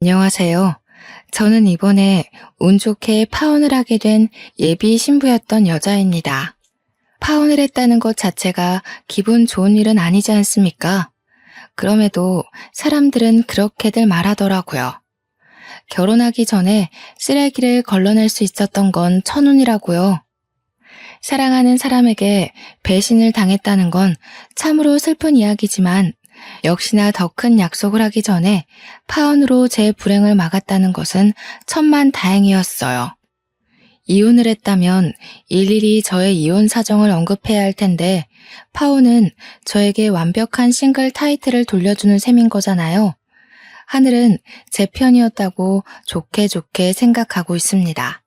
안녕하세요. 저는 이번에 운 좋게 파혼을 하게 된 예비 신부였던 여자입니다. 파혼을 했다는 것 자체가 기분 좋은 일은 아니지 않습니까? 그럼에도 사람들은 그렇게들 말하더라고요. 결혼하기 전에 쓰레기를 걸러낼 수 있었던 건 천운이라고요. 사랑하는 사람에게 배신을 당했다는 건 참으로 슬픈 이야기지만 역시나 더 큰 약속을 하기 전에 파혼으로 제 불행을 막았다는 것은 천만 다행이었어요. 이혼을 했다면 일일이 저의 이혼 사정을 언급해야 할 텐데 파혼은 저에게 완벽한 싱글 타이틀을 돌려주는 셈인 거잖아요. 하늘은 제 편이었다고 좋게 좋게 생각하고 있습니다.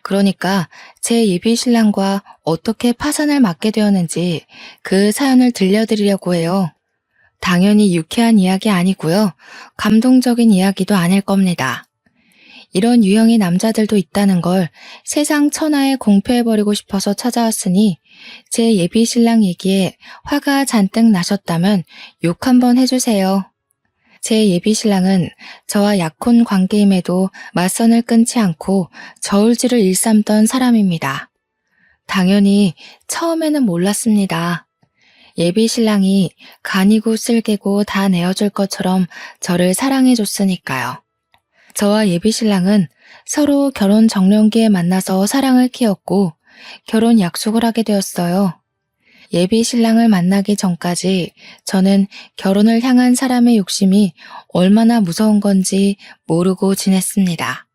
그러니까 제 예비 신랑과 어떻게 파산을 맞게 되었는지 그 사연을 들려드리려고 해요. 당연히 유쾌한 이야기 아니고요. 감동적인 이야기도 아닐 겁니다. 이런 유형의 남자들도 있다는 걸 세상 천하에 공표해버리고 싶어서 찾아왔으니 제 예비 신랑 얘기에 화가 잔뜩 나셨다면 욕 한번 해주세요. 제 예비 신랑은 저와 약혼 관계임에도 맞선을 끊지 않고 저울질을 일삼던 사람입니다. 당연히 처음에는 몰랐습니다. 예비 신랑이 간이고 쓸개고 다 내어줄 것처럼 저를 사랑해줬으니까요. 저와 예비 신랑은 서로 결혼 정년기에 만나서 사랑을 키웠고 결혼 약속을 하게 되었어요. 예비 신랑을 만나기 전까지 저는 결혼을 향한 사람의 욕심이 얼마나 무서운 건지 모르고 지냈습니다.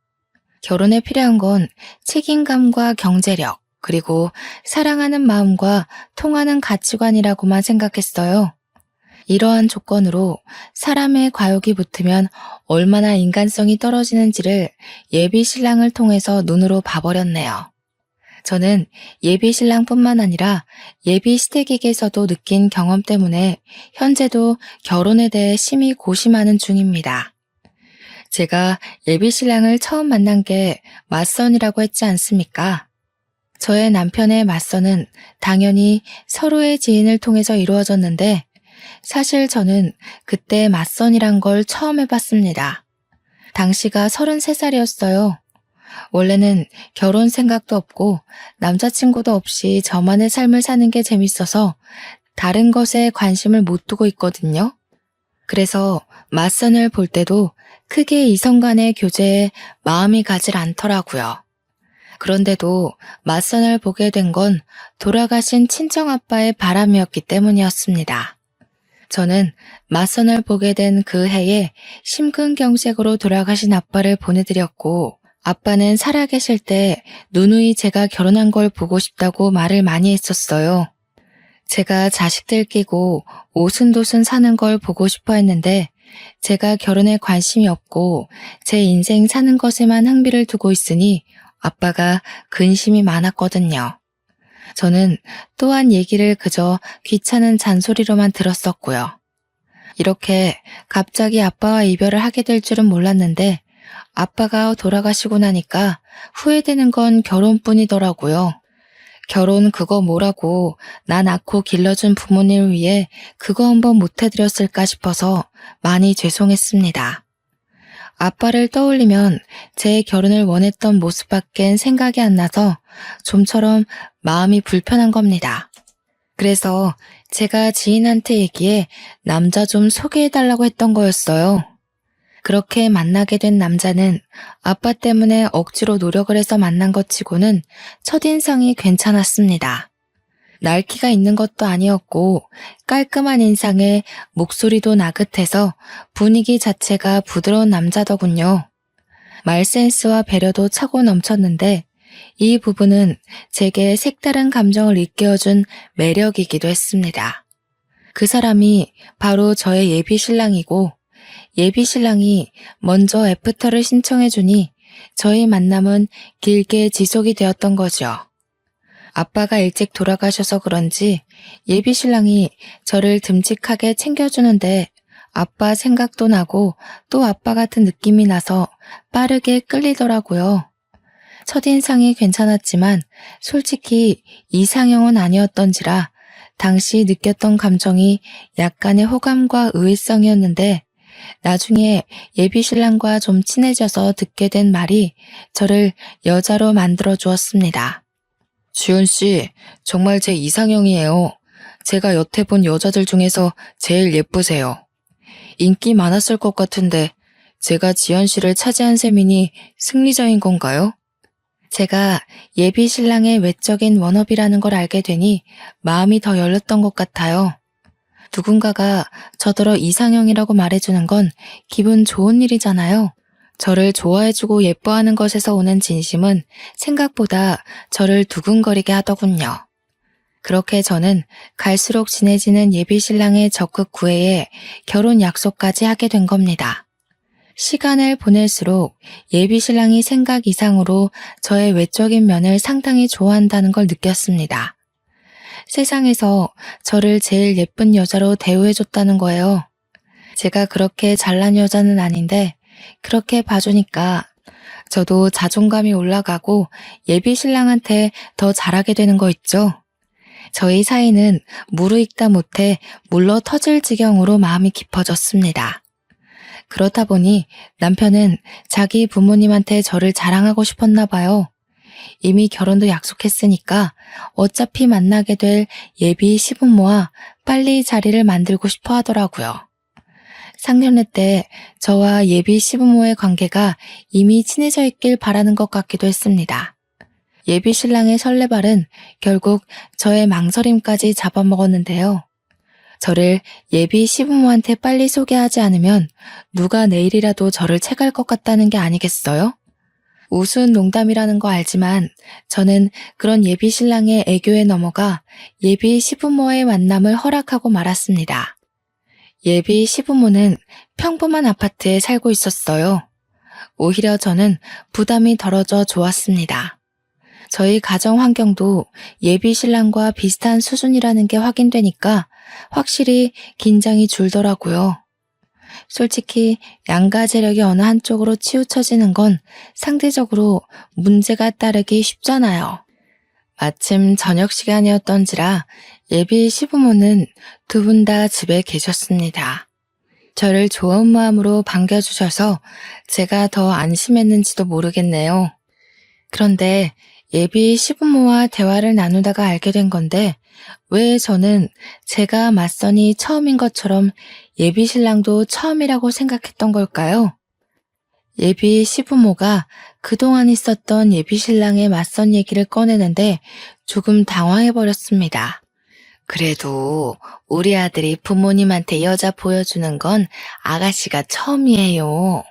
결혼에 필요한 건 책임감과 경제력, 그리고 사랑하는 마음과 통하는 가치관이라고만 생각했어요. 이러한 조건으로 사람의 과욕이 붙으면 얼마나 인간성이 떨어지는지를 예비 신랑을 통해서 눈으로 봐버렸네요. 저는 예비 신랑뿐만 아니라 예비 시댁에게서도 느낀 경험 때문에 현재도 결혼에 대해 심히 고심하는 중입니다. 제가 예비 신랑을 처음 만난 게 맞선이라고 했지 않습니까? 저의 남편의 맞선은 당연히 서로의 지인을 통해서 이루어졌는데 사실 저는 그때 맞선이란 걸 처음 해봤습니다. 당시가 33살이었어요. 원래는 결혼 생각도 없고 남자친구도 없이 저만의 삶을 사는 게 재밌어서 다른 것에 관심을 못 두고 있거든요. 그래서 맞선을 볼 때도 크게 이성 간의 교제에 마음이 가질 않더라고요. 그런데도 맞선을 보게 된 건 돌아가신 친정아빠의 바람이었기 때문이었습니다. 저는 맞선을 보게 된 그 해에 심근경색으로 돌아가신 아빠를 보내드렸고 아빠는 살아계실 때 누누이 제가 결혼한 걸 보고 싶다고 말을 많이 했었어요. 제가 자식들 끼고 오순도순 사는 걸 보고 싶어 했는데 제가 결혼에 관심이 없고 제 인생 사는 것에만 흥미를 두고 있으니 아빠가 근심이 많았거든요. 저는 또한 얘기를 그저 귀찮은 잔소리로만 들었었고요. 이렇게 갑자기 아빠와 이별을 하게 될 줄은 몰랐는데 아빠가 돌아가시고 나니까 후회되는 건 결혼뿐이더라고요. 결혼 그거 뭐라고 나 낳고 길러준 부모님을 위해 그거 한번 못해드렸을까 싶어서 많이 죄송했습니다. 아빠를 떠올리면 제 결혼을 원했던 모습밖엔 생각이 안 나서 좀처럼 마음이 불편한 겁니다. 그래서 제가 지인한테 얘기해 남자 좀 소개해달라고 했던 거였어요. 그렇게 만나게 된 남자는 아빠 때문에 억지로 노력을 해서 만난 것 치고는 첫인상이 괜찮았습니다. 날기가 있는 것도 아니었고 깔끔한 인상에 목소리도 나긋해서 분위기 자체가 부드러운 남자더군요. 말센스와 배려도 차고 넘쳤는데 이 부분은 제게 색다른 감정을 일깨워준 매력이기도 했습니다. 그 사람이 바로 저의 예비 신랑이고 예비 신랑이 먼저 애프터를 신청해주니 저희 만남은 길게 지속이 되었던 거죠. 아빠가 일찍 돌아가셔서 그런지 예비 신랑이 저를 듬직하게 챙겨주는데 아빠 생각도 나고 또 아빠 같은 느낌이 나서 빠르게 끌리더라고요. 첫인상이 괜찮았지만 솔직히 이상형은 아니었던지라 당시 느꼈던 감정이 약간의 호감과 의외성이었는데 나중에 예비신랑과 좀 친해져서 듣게 된 말이 저를 여자로 만들어 주었습니다. 주연 씨, 정말 제 이상형이에요. 제가 여태 본 여자들 중에서 제일 예쁘세요. 인기 많았을 것 같은데 제가 지연 씨를 차지한 셈이니 승리자인 건가요? 제가 예비 신랑의 외적인 워너비라는 걸 알게 되니 마음이 더 열렸던 것 같아요. 누군가가 저더러 이상형이라고 말해주는 건 기분 좋은 일이잖아요. 저를 좋아해주고 예뻐하는 것에서 오는 진심은 생각보다 저를 두근거리게 하더군요. 그렇게 저는 갈수록 친해지는 예비 신랑의 적극 구애에 결혼 약속까지 하게 된 겁니다. 시간을 보낼수록 예비 신랑이 생각 이상으로 저의 외적인 면을 상당히 좋아한다는 걸 느꼈습니다. 세상에서 저를 제일 예쁜 여자로 대우해줬다는 거예요. 제가 그렇게 잘난 여자는 아닌데 그렇게 봐주니까 저도 자존감이 올라가고 예비 신랑한테 더 잘하게 되는 거 있죠. 저희 사이는 무르익다 못해 물러 터질 지경으로 마음이 깊어졌습니다. 그렇다 보니 남편은 자기 부모님한테 저를 자랑하고 싶었나 봐요. 이미 결혼도 약속했으니까 어차피 만나게 될 예비 시부모와 빨리 자리를 만들고 싶어 하더라고요. 상견례 때 저와 예비 시부모의 관계가 이미 친해져 있길 바라는 것 같기도 했습니다. 예비 신랑의 설레발은 결국 저의 망설임까지 잡아먹었는데요. 저를 예비 시부모한테 빨리 소개하지 않으면 누가 내일이라도 저를 채갈 것 같다는 게 아니겠어요? 우스운 농담이라는 거 알지만 저는 그런 예비 신랑의 애교에 넘어가 예비 시부모의 만남을 허락하고 말았습니다. 예비 시부모는 평범한 아파트에 살고 있었어요. 오히려 저는 부담이 덜어져 좋았습니다. 저희 가정 환경도 예비 신랑과 비슷한 수준이라는 게 확인되니까 확실히 긴장이 줄더라고요. 솔직히 양가 재력이 어느 한쪽으로 치우쳐지는 건 상대적으로 문제가 따르기 쉽잖아요. 마침 저녁 시간이었던지라 예비 시부모는 두 분 다 집에 계셨습니다. 저를 좋은 마음으로 반겨주셔서 제가 더 안심했는지도 모르겠네요. 그런데 예비 시부모와 대화를 나누다가 알게 된 건데 왜 저는 제가 맞선이 처음인 것처럼 예비 신랑도 처음이라고 생각했던 걸까요? 예비 시부모가 그동안 있었던 예비 신랑의 맞선 얘기를 꺼내는데 조금 당황해버렸습니다. 그래도 우리 아들이 부모님한테 여자 보여주는 건 아가씨가 처음이에요.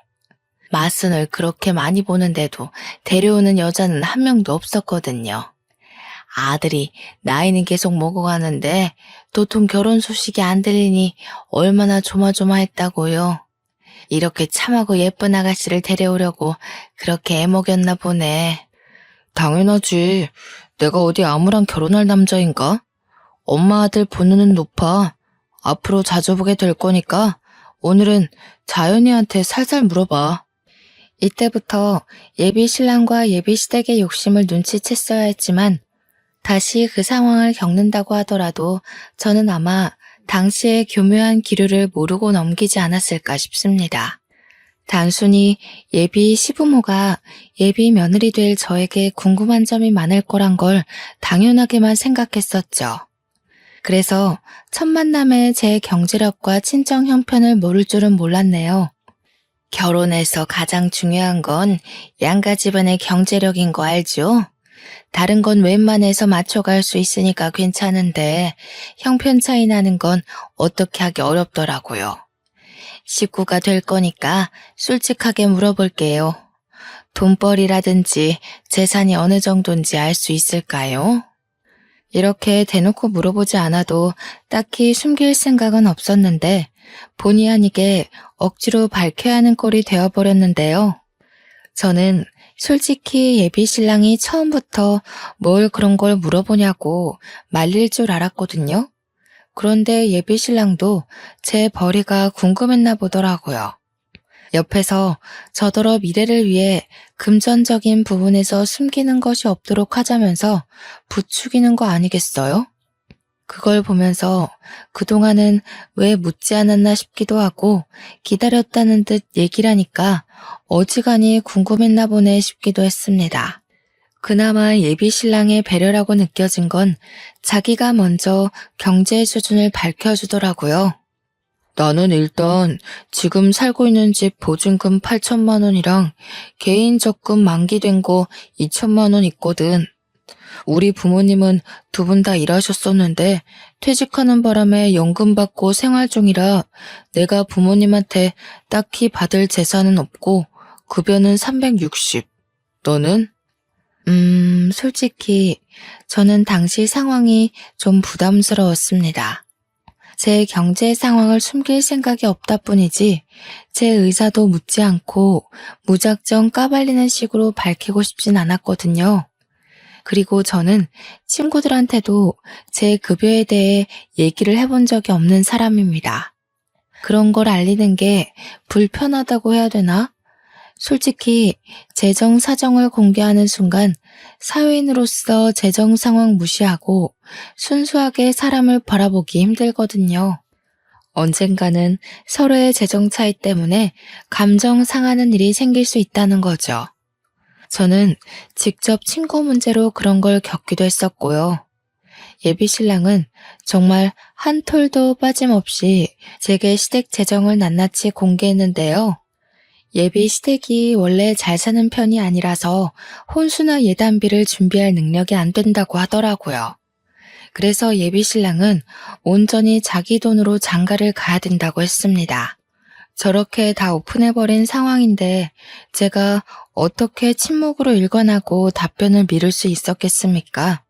맞선을 그렇게 많이 보는데도 데려오는 여자는 한 명도 없었거든요. 아들이 나이는 계속 먹어가는데 도통 결혼 소식이 안 들리니 얼마나 조마조마했다고요. 이렇게 참하고 예쁜 아가씨를 데려오려고 그렇게 애먹였나 보네. 당연하지. 내가 어디 아무랑 결혼할 남자인가? 엄마 아들 본능은 높아. 앞으로 자주 보게 될 거니까 오늘은 자연이한테 살살 물어봐. 이때부터 예비 신랑과 예비 시댁의 욕심을 눈치챘어야 했지만 다시 그 상황을 겪는다고 하더라도 저는 아마 당시의 교묘한 기류를 모르고 넘기지 않았을까 싶습니다. 단순히 예비 시부모가 예비 며느리 될 저에게 궁금한 점이 많을 거란 걸 당연하게만 생각했었죠. 그래서 첫 만남에 제 경제력과 친정 형편을 모를 줄은 몰랐네요. 결혼에서 가장 중요한 건 양가 집안의 경제력인 거 알죠? 다른 건 웬만해서 맞춰갈 수 있으니까 괜찮은데 형편 차이 나는 건 어떻게 하기 어렵더라고요. 식구가 될 거니까 솔직하게 물어볼게요. 돈벌이라든지 재산이 어느 정도인지 알 수 있을까요? 이렇게 대놓고 물어보지 않아도 딱히 숨길 생각은 없었는데 본의 아니게 억지로 밝혀야 하는 꼴이 되어버렸는데요. 저는 솔직히 예비 신랑이 처음부터 뭘 그런 걸 물어보냐고 말릴 줄 알았거든요. 그런데 예비 신랑도 제 벌이가 궁금했나 보더라고요. 옆에서 저더러 미래를 위해 금전적인 부분에서 숨기는 것이 없도록 하자면서 부추기는 거 아니겠어요? 그걸 보면서 그동안은 왜 묻지 않았나 싶기도 하고 기다렸다는 듯 얘기를 하니까 어지간히 궁금했나 보네 싶기도 했습니다. 그나마 예비 신랑의 배려라고 느껴진 건 자기가 먼저 경제 수준을 밝혀주더라고요. 나는 일단 지금 살고 있는 집 보증금 8천만 원이랑 개인 적금 만기된 거 2천만 원 있거든. 우리 부모님은 두 분 다 일하셨었는데 퇴직하는 바람에 연금 받고 생활 중이라 내가 부모님한테 딱히 받을 재산은 없고 급여는 360. 너는? 솔직히 저는 당시 상황이 좀 부담스러웠습니다. 제 경제 상황을 숨길 생각이 없다 뿐이지 제 의사도 묻지 않고 무작정 까발리는 식으로 밝히고 싶진 않았거든요. 그리고 저는 친구들한테도 제 급여에 대해 얘기를 해본 적이 없는 사람입니다. 그런 걸 알리는 게 불편하다고 해야 되나? 솔직히 재정 사정을 공개하는 순간 사회인으로서 재정 상황 무시하고 순수하게 사람을 바라보기 힘들거든요. 언젠가는 서로의 재정 차이 때문에 감정 상하는 일이 생길 수 있다는 거죠. 저는 직접 친구 문제로 그런 걸 겪기도 했었고요. 예비 신랑은 정말 한 톨도 빠짐없이 제게 시댁 재정을 낱낱이 공개했는데요. 예비 시댁이 원래 잘 사는 편이 아니라서 혼수나 예단비를 준비할 능력이 안 된다고 하더라고요. 그래서 예비 신랑은 온전히 자기 돈으로 장가를 가야 된다고 했습니다. 저렇게 다 오픈해버린 상황인데 제가 어떻게 침묵으로 일관하고 답변을 미룰 수 있었겠습니까?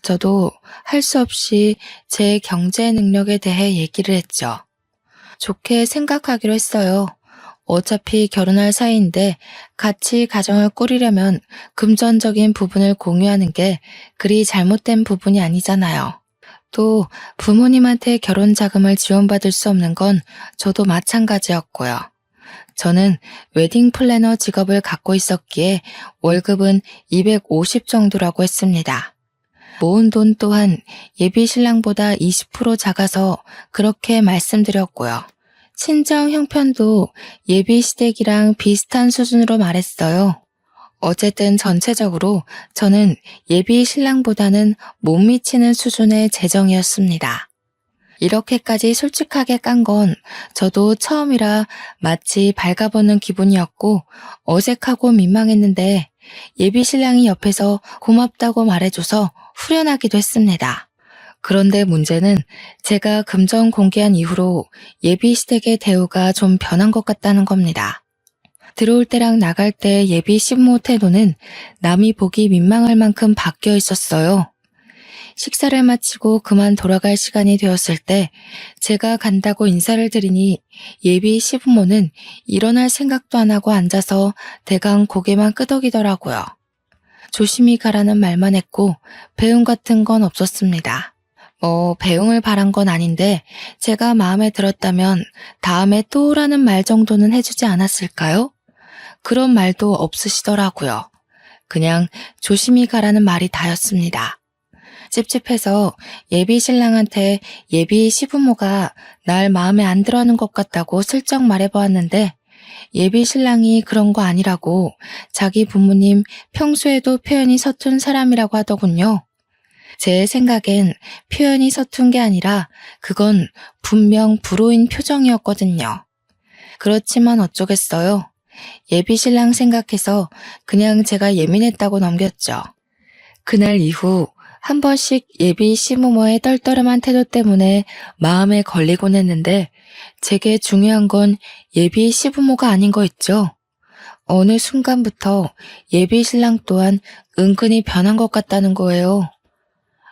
저도 할 수 없이 제 경제 능력에 대해 얘기를 했죠. 좋게 생각하기로 했어요. 어차피 결혼할 사이인데 같이 가정을 꾸리려면 금전적인 부분을 공유하는 게 그리 잘못된 부분이 아니잖아요. 또 부모님한테 결혼 자금을 지원받을 수 없는 건 저도 마찬가지였고요. 저는 웨딩 플래너 직업을 갖고 있었기에 월급은 250 정도라고 했습니다. 모은 돈 또한 예비 신랑보다 20% 작아서 그렇게 말씀드렸고요. 친정 형편도 예비 시댁이랑 비슷한 수준으로 말했어요. 어쨌든 전체적으로 저는 예비 신랑보다는 못 미치는 수준의 재정이었습니다. 이렇게까지 솔직하게 깐 건 저도 처음이라 마치 발가벗는 기분이었고 어색하고 민망했는데 예비 신랑이 옆에서 고맙다고 말해줘서 후련하기도 했습니다. 그런데 문제는 제가 금전 공개한 이후로 예비 시댁의 대우가 좀 변한 것 같다는 겁니다. 들어올 때랑 나갈 때 예비 시부모 태도는 남이 보기 민망할 만큼 바뀌어 있었어요. 식사를 마치고 그만 돌아갈 시간이 되었을 때 제가 간다고 인사를 드리니 예비 시부모는 일어날 생각도 안 하고 앉아서 대강 고개만 끄덕이더라고요. 조심히 가라는 말만 했고 배웅 같은 건 없었습니다. 배웅을 바란 건 아닌데 제가 마음에 들었다면 다음에 또 오라는 말 정도는 해주지 않았을까요? 그런 말도 없으시더라고요. 그냥 조심히 가라는 말이 다였습니다. 찝찝해서 예비 신랑한테 예비 시부모가 날 마음에 안 들어하는 것 같다고 슬쩍 말해보았는데 예비 신랑이 그런 거 아니라고 자기 부모님 평소에도 표현이 서툰 사람이라고 하더군요. 제 생각엔 표현이 서툰 게 아니라 그건 분명 불호인 표정이었거든요. 그렇지만 어쩌겠어요. 예비 신랑 생각해서 그냥 제가 예민했다고 넘겼죠. 그날 이후 한 번씩 예비 시부모의 떨떠름한 태도 때문에 마음에 걸리곤 했는데 제게 중요한 건 예비 시부모가 아닌 거 있죠. 어느 순간부터 예비 신랑 또한 은근히 변한 것 같다는 거예요.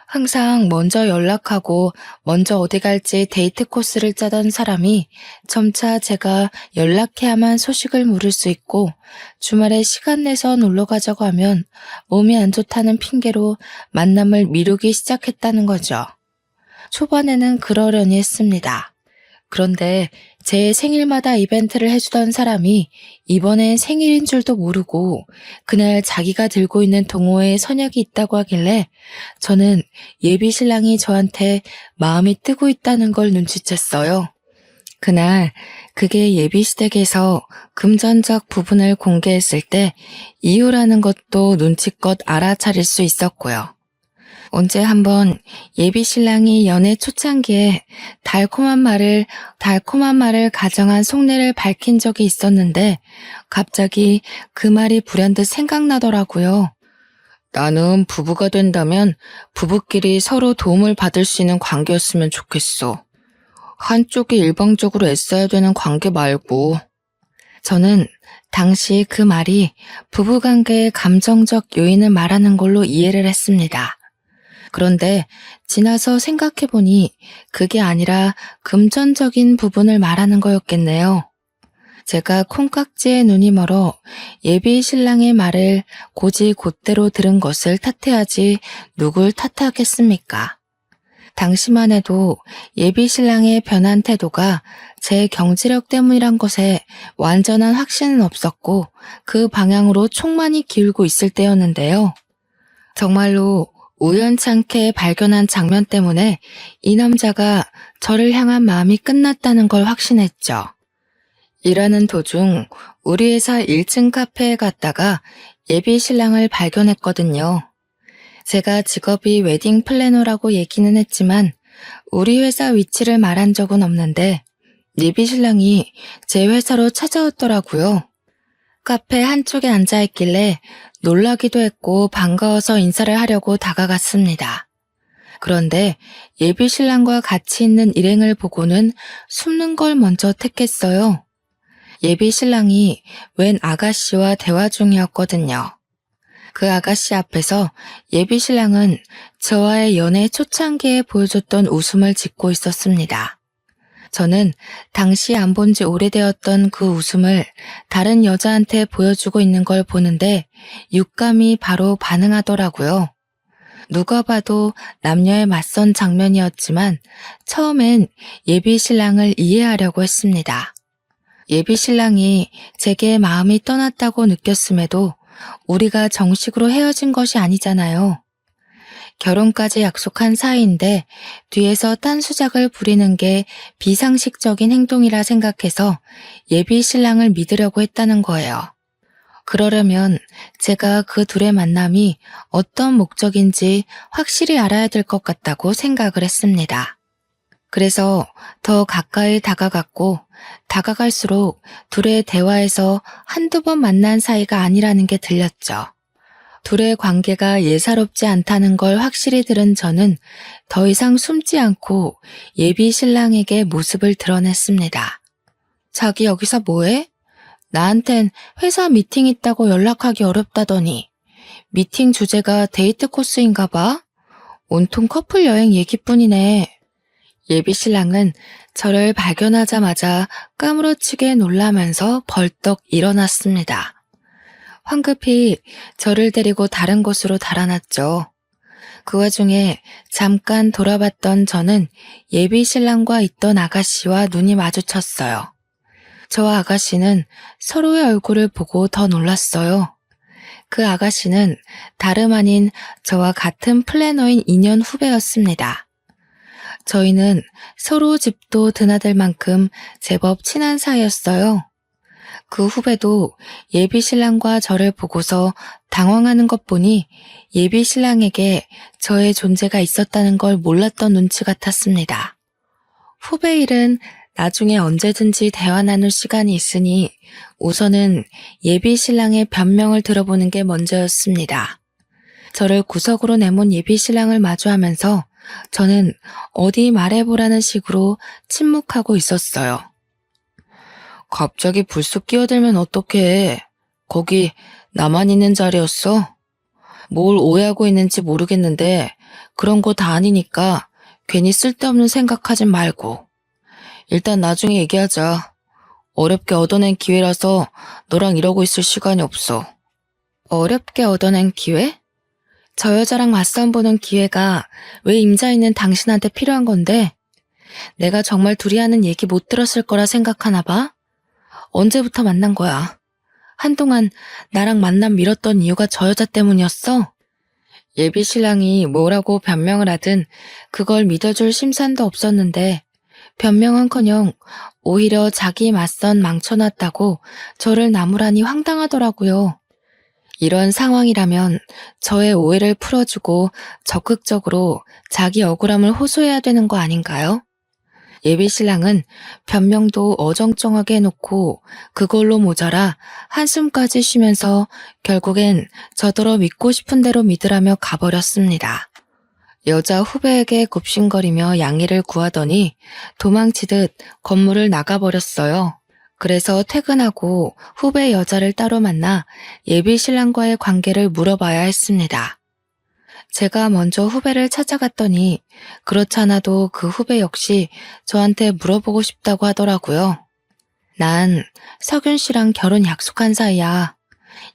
항상 먼저 연락하고 먼저 어디 갈지 데이트 코스를 짜던 사람이 점차 제가 연락해야만 소식을 물을 수 있고 주말에 시간 내서 놀러 가자고 하면 몸이 안 좋다는 핑계로 만남을 미루기 시작했다는 거죠. 초반에는 그러려니 했습니다. 그런데 제 생일마다 이벤트를 해주던 사람이 이번엔 생일인 줄도 모르고 그날 자기가 들고 있는 동호회에 선약이 있다고 하길래 저는 예비 신랑이 저한테 마음이 뜨고 있다는 걸 눈치챘어요. 그날 그게 예비 시댁에서 금전적 부분을 공개했을 때 이유라는 것도 눈치껏 알아차릴 수 있었고요. 언제 한번 예비 신랑이 연애 초창기에 달콤한 말을 가정한 속내를 밝힌 적이 있었는데 갑자기 그 말이 불현듯 생각나더라고요. 나는 부부가 된다면 부부끼리 서로 도움을 받을 수 있는 관계였으면 좋겠어. 한쪽이 일방적으로 애써야 되는 관계 말고. 저는 당시 그 말이 부부관계의 감정적 요인을 말하는 걸로 이해를 했습니다. 그런데 지나서 생각해보니 그게 아니라 금전적인 부분을 말하는 거였겠네요. 제가 콩깍지에 눈이 멀어 예비 신랑의 말을 곧이곧대로 들은 것을 탓해야지 누굴 탓하겠습니까? 당시만 해도 예비 신랑의 변한 태도가 제 경제력 때문이란 것에 완전한 확신은 없었고 그 방향으로 촉만이 기울고 있을 때였는데요. 정말로 우연찮게 발견한 장면 때문에 이 남자가 저를 향한 마음이 끝났다는 걸 확신했죠. 일하는 도중 우리 회사 1층 카페에 갔다가 예비 신랑을 발견했거든요. 제가 직업이 웨딩 플래너라고 얘기는 했지만 우리 회사 위치를 말한 적은 없는데 예비 신랑이 제 회사로 찾아왔더라고요. 카페 한쪽에 앉아있길래 놀라기도 했고 반가워서 인사를 하려고 다가갔습니다. 그런데 예비 신랑과 같이 있는 일행을 보고는 숨는 걸 먼저 택했어요. 예비 신랑이 웬 아가씨와 대화 중이었거든요. 그 아가씨 앞에서 예비 신랑은 저와의 연애 초창기에 보여줬던 웃음을 짓고 있었습니다. 저는 당시 안 본 지 오래되었던 그 웃음을 다른 여자한테 보여주고 있는 걸 보는데 육감이 바로 반응하더라고요. 누가 봐도 남녀의 맞선 장면이었지만 처음엔 예비 신랑을 이해하려고 했습니다. 예비 신랑이 제게 마음이 떠났다고 느꼈음에도 우리가 정식으로 헤어진 것이 아니잖아요. 결혼까지 약속한 사이인데 뒤에서 딴 수작을 부리는 게 비상식적인 행동이라 생각해서 예비 신랑을 믿으려고 했다는 거예요. 그러려면 제가 그 둘의 만남이 어떤 목적인지 확실히 알아야 될 것 같다고 생각을 했습니다. 그래서 더 가까이 다가갔고 다가갈수록 둘의 대화에서 한두 번 만난 사이가 아니라는 게 들렸죠. 둘의 관계가 예사롭지 않다는 걸 확실히 들은 저는 더 이상 숨지 않고 예비 신랑에게 모습을 드러냈습니다. 자기 여기서 뭐해? 나한텐 회사 미팅 있다고 연락하기 어렵다더니 미팅 주제가 데이트 코스인가 봐? 온통 커플 여행 얘기뿐이네. 예비 신랑은 저를 발견하자마자 까무러치게 놀라면서 벌떡 일어났습니다. 황급히 저를 데리고 다른 곳으로 달아났죠. 그 와중에 잠깐 돌아봤던 저는 예비 신랑과 있던 아가씨와 눈이 마주쳤어요. 저와 아가씨는 서로의 얼굴을 보고 더 놀랐어요. 그 아가씨는 다름 아닌 저와 같은 플래너인 2년 후배였습니다. 저희는 서로 집도 드나들 만큼 제법 친한 사이였어요. 그 후배도 예비 신랑과 저를 보고서 당황하는 것 보니 예비 신랑에게 저의 존재가 있었다는 걸 몰랐던 눈치 같았습니다. 후배 일은 나중에 언제든지 대화 나눌 시간이 있으니 우선은 예비 신랑의 변명을 들어보는 게 먼저였습니다. 저를 구석으로 내몬 예비 신랑을 마주하면서 저는 어디 말해보라는 식으로 침묵하고 있었어요. 갑자기 불쑥 끼어들면 어떡해. 거기 나만 있는 자리였어? 뭘 오해하고 있는지 모르겠는데 그런 거 다 아니니까 괜히 쓸데없는 생각하진 말고. 일단 나중에 얘기하자. 어렵게 얻어낸 기회라서 너랑 이러고 있을 시간이 없어. 어렵게 얻어낸 기회? 저 여자랑 맞선 보는 기회가 왜 임자 있는 당신한테 필요한 건데? 내가 정말 둘이 하는 얘기 못 들었을 거라 생각하나 봐? 언제부터 만난 거야? 한동안 나랑 만남 미뤘던 이유가 저 여자 때문이었어? 예비 신랑이 뭐라고 변명을 하든 그걸 믿어줄 심산도 없었는데 변명은커녕 오히려 자기 맞선 망쳐놨다고 저를 나무라니 황당하더라고요. 이런 상황이라면 저의 오해를 풀어주고 적극적으로 자기 억울함을 호소해야 되는 거 아닌가요? 예비 신랑은 변명도 어정쩡하게 해놓고 그걸로 모자라 한숨까지 쉬면서 결국엔 저더러 믿고 싶은 대로 믿으라며 가버렸습니다. 여자 후배에게 굽신거리며 양해를 구하더니 도망치듯 건물을 나가버렸어요. 그래서 퇴근하고 후배 여자를 따로 만나 예비 신랑과의 관계를 물어봐야 했습니다. 제가 먼저 후배를 찾아갔더니 그렇잖아도 그 후배 역시 저한테 물어보고 싶다고 하더라고요. 난 석윤 씨랑 결혼 약속한 사이야.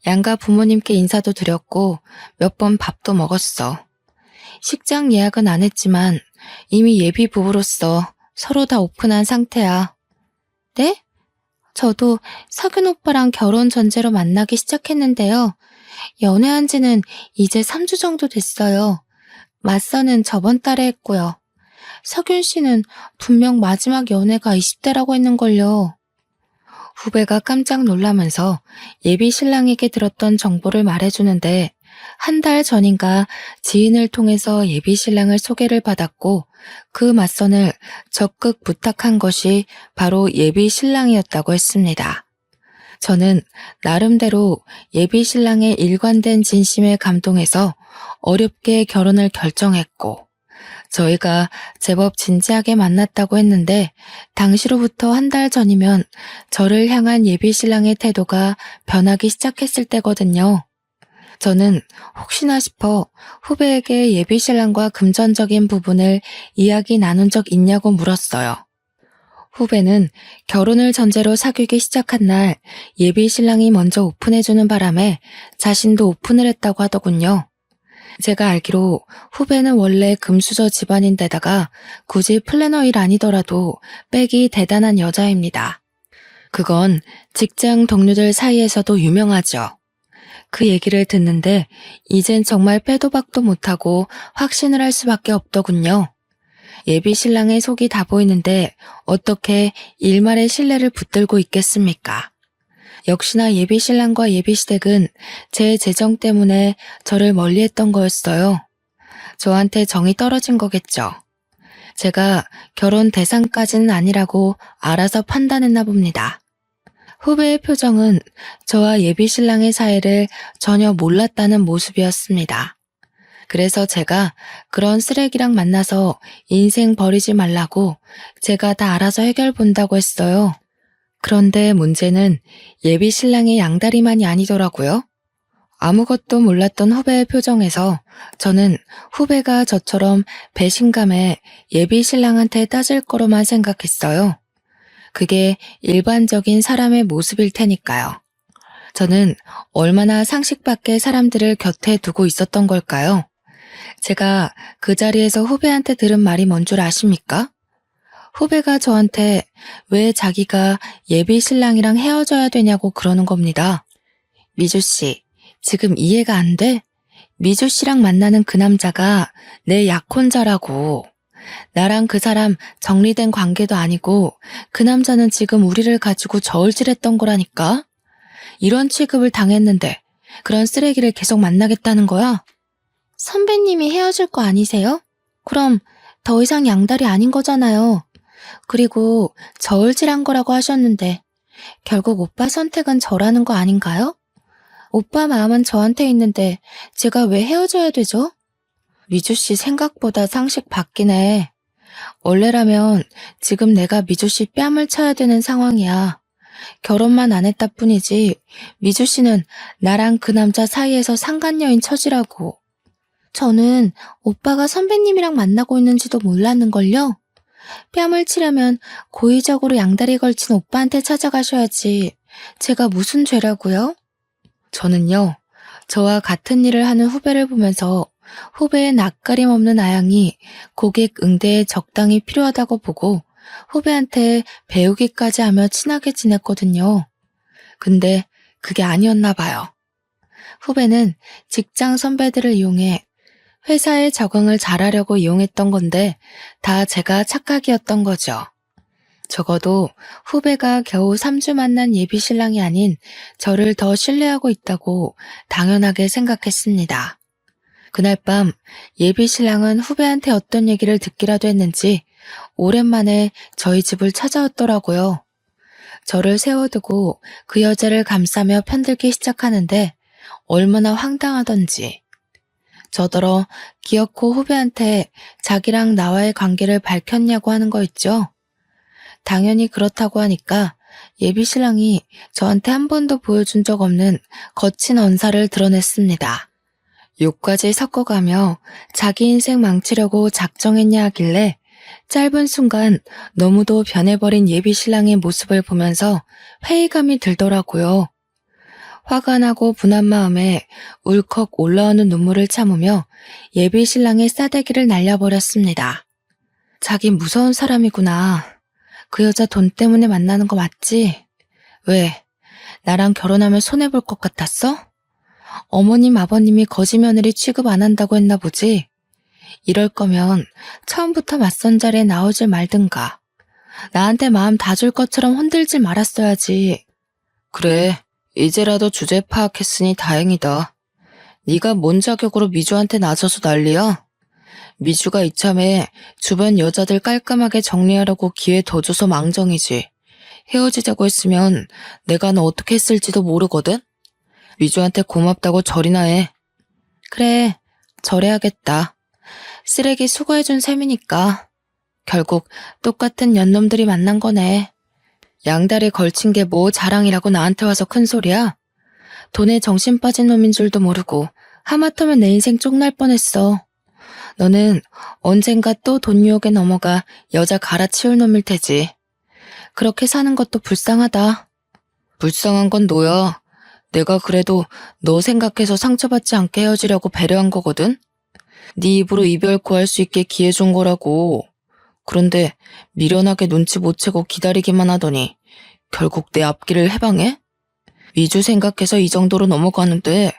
양가 부모님께 인사도 드렸고 몇 번 밥도 먹었어. 식장 예약은 안 했지만 이미 예비 부부로서 서로 다 오픈한 상태야. 네? 저도 석윤 오빠랑 결혼 전제로 만나기 시작했는데요. 연애한 지는 이제 3주 정도 됐어요. 맞선은 저번 달에 했고요. 석윤 씨는 분명 마지막 연애가 20대라고 했는걸요. 후배가 깜짝 놀라면서 예비 신랑에게 들었던 정보를 말해주는데 한 달 전인가 지인을 통해서 예비 신랑을 소개를 받았고 그 맞선을 적극 부탁한 것이 바로 예비 신랑이었다고 했습니다. 저는 나름대로 예비 신랑의 일관된 진심에 감동해서 어렵게 결혼을 결정했고 저희가 제법 진지하게 만났다고 했는데 당시로부터 한 달 전이면 저를 향한 예비 신랑의 태도가 변하기 시작했을 때거든요. 저는 혹시나 싶어 후배에게 예비 신랑과 금전적인 부분을 이야기 나눈 적 있냐고 물었어요. 후배는 결혼을 전제로 사귀기 시작한 날 예비 신랑이 먼저 오픈해주는 바람에 자신도 오픈을 했다고 하더군요. 제가 알기로 후배는 원래 금수저 집안인데다가 굳이 플래너 일 아니더라도 백이 대단한 여자입니다. 그건 직장 동료들 사이에서도 유명하죠. 그 얘기를 듣는데 이젠 정말 빼도 박도 못하고 확신을 할 수밖에 없더군요. 예비 신랑의 속이 다 보이는데 어떻게 일말의 신뢰를 붙들고 있겠습니까? 역시나 예비 신랑과 예비 시댁은 제 재정 때문에 저를 멀리했던 거였어요. 저한테 정이 떨어진 거겠죠. 제가 결혼 대상까지는 아니라고 알아서 판단했나 봅니다. 후배의 표정은 저와 예비 신랑의 사이를 전혀 몰랐다는 모습이었습니다. 그래서 제가 그런 쓰레기랑 만나서 인생 버리지 말라고 제가 다 알아서 해결 본다고 했어요. 그런데 문제는 예비 신랑의 양다리만이 아니더라고요. 아무것도 몰랐던 후배의 표정에서 저는 후배가 저처럼 배신감에 예비 신랑한테 따질 거로만 생각했어요. 그게 일반적인 사람의 모습일 테니까요. 저는 얼마나 상식 밖의 사람들을 곁에 두고 있었던 걸까요? 제가 그 자리에서 후배한테 들은 말이 뭔 줄 아십니까? 후배가 저한테 왜 자기가 예비 신랑이랑 헤어져야 되냐고 그러는 겁니다. 미주 씨, 지금 이해가 안 돼? 미주 씨랑 만나는 그 남자가 내 약혼자라고. 나랑 그 사람 정리된 관계도 아니고 그 남자는 지금 우리를 가지고 저울질했던 거라니까. 이런 취급을 당했는데 그런 쓰레기를 계속 만나겠다는 거야? 선배님이 헤어질 거 아니세요? 그럼 더 이상 양다리 아닌 거잖아요. 그리고 저울질한 거라고 하셨는데 결국 오빠 선택은 저라는 거 아닌가요? 오빠 마음은 저한테 있는데 제가 왜 헤어져야 되죠? 미주 씨 생각보다 상식 바뀌네. 원래라면 지금 내가 미주 씨 뺨을 쳐야 되는 상황이야. 결혼만 안 했다 뿐이지 미주 씨는 나랑 그 남자 사이에서 상간녀인 처지라고. 저는 오빠가 선배님이랑 만나고 있는지도 몰랐는걸요. 뺨을 치려면 고의적으로 양다리 걸친 오빠한테 찾아가셔야지. 제가 무슨 죄라고요? 저는요, 저와 같은 일을 하는 후배를 보면서 후배의 낯가림 없는 아양이 고객 응대에 적당히 필요하다고 보고 후배한테 배우기까지 하며 친하게 지냈거든요. 근데 그게 아니었나 봐요. 후배는 직장 선배들을 이용해 회사에 적응을 잘하려고 이용했던 건데 다 제가 착각이었던 거죠. 적어도 후배가 겨우 3주 만난 예비 신랑이 아닌 저를 더 신뢰하고 있다고 당연하게 생각했습니다. 그날 밤 예비 신랑은 후배한테 어떤 얘기를 듣기라도 했는지 오랜만에 저희 집을 찾아왔더라고요. 저를 세워두고 그 여자를 감싸며 편들기 시작하는데 얼마나 황당하던지. 저더러 기어코 후배한테 자기랑 나와의 관계를 밝혔냐고 하는 거 있죠. 당연히 그렇다고 하니까 예비 신랑이 저한테 한 번도 보여준 적 없는 거친 언사를 드러냈습니다. 욕까지 섞어가며 자기 인생 망치려고 작정했냐 하길래 짧은 순간 너무도 변해버린 예비 신랑의 모습을 보면서 회의감이 들더라고요. 화가 나고 분한 마음에 울컥 올라오는 눈물을 참으며 예비 신랑의 싸대기를 날려버렸습니다. 자기 무서운 사람이구나. 그 여자 돈 때문에 만나는 거 맞지? 왜? 나랑 결혼하면 손해볼 것 같았어? 어머님 아버님이 거지 며느리 취급 안 한다고 했나 보지? 이럴 거면 처음부터 맞선 자리에 나오질 말든가. 나한테 마음 다 줄 것처럼 흔들지 말았어야지. 그래, 이제라도 주제 파악했으니 다행이다. 네가 뭔 자격으로 미주한테 나서서 난리야? 미주가 이참에 주변 여자들 깔끔하게 정리하려고 기회 더 줘서 망정이지. 헤어지자고 했으면 내가 너 어떻게 했을지도 모르거든? 미주한테 고맙다고 절이나 해. 그래, 절해야겠다. 쓰레기 수거해준 셈이니까. 결국 똑같은 년놈들이 만난 거네. 양다리 걸친 게 뭐 자랑이라고 나한테 와서 큰 소리야? 돈에 정신 빠진 놈인 줄도 모르고 하마터면 내 인생 쪽날 뻔했어. 너는 언젠가 또 돈 유혹에 넘어가 여자 갈아치울 놈일 테지. 그렇게 사는 것도 불쌍하다. 불쌍한 건 너야. 내가 그래도 너 생각해서 상처받지 않게 헤어지려고 배려한 거거든? 네 입으로 이별 구할 수 있게 기회 준 거라고. 그런데 미련하게 눈치 못 채고 기다리기만 하더니 결국 내 앞길을 해방해? 미주 생각해서 이 정도로 넘어가는데